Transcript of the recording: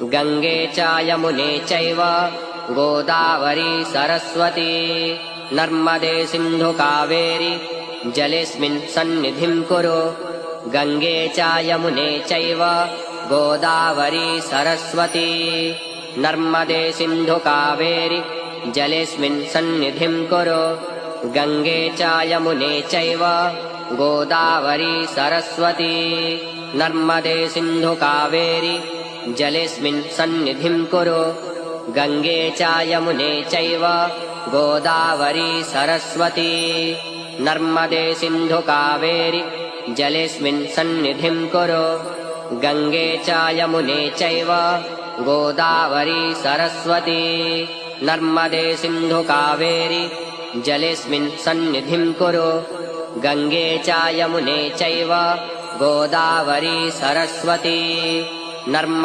गङ्गे च यमुने चैव गोदावरी सरस्वती नर्मदे सिन्धु कावेरी जलेऽस्मिन् सन्निधिं कुरु गङ्गे च यमुने चैव गोदावरी सरस्वती नर्मदे सिन्धु कावेरी जलेऽस्मिन् सन्निधिं कुरु गङ्गे च यमुने चैव गोदावरी सरस्वती नर्मदे सिन्धु कावेरी जलेऽस्मिन् सन्निधिं कुरु गङ्गे च यमुने चैव गोदावरी सरस्वती नर्मदे सिन्धु कावेरी जलेऽस्मिन् सन्निधिं कुरु गङ्गे च यमुने चैव गोदावरी सरस्वती नर्मदे सिन्धु कावेरी जलेऽस्मिन् सन्निधिं कुरु गङ्गे च यमुने चैव गोदावरी सरस्वती नर्मदे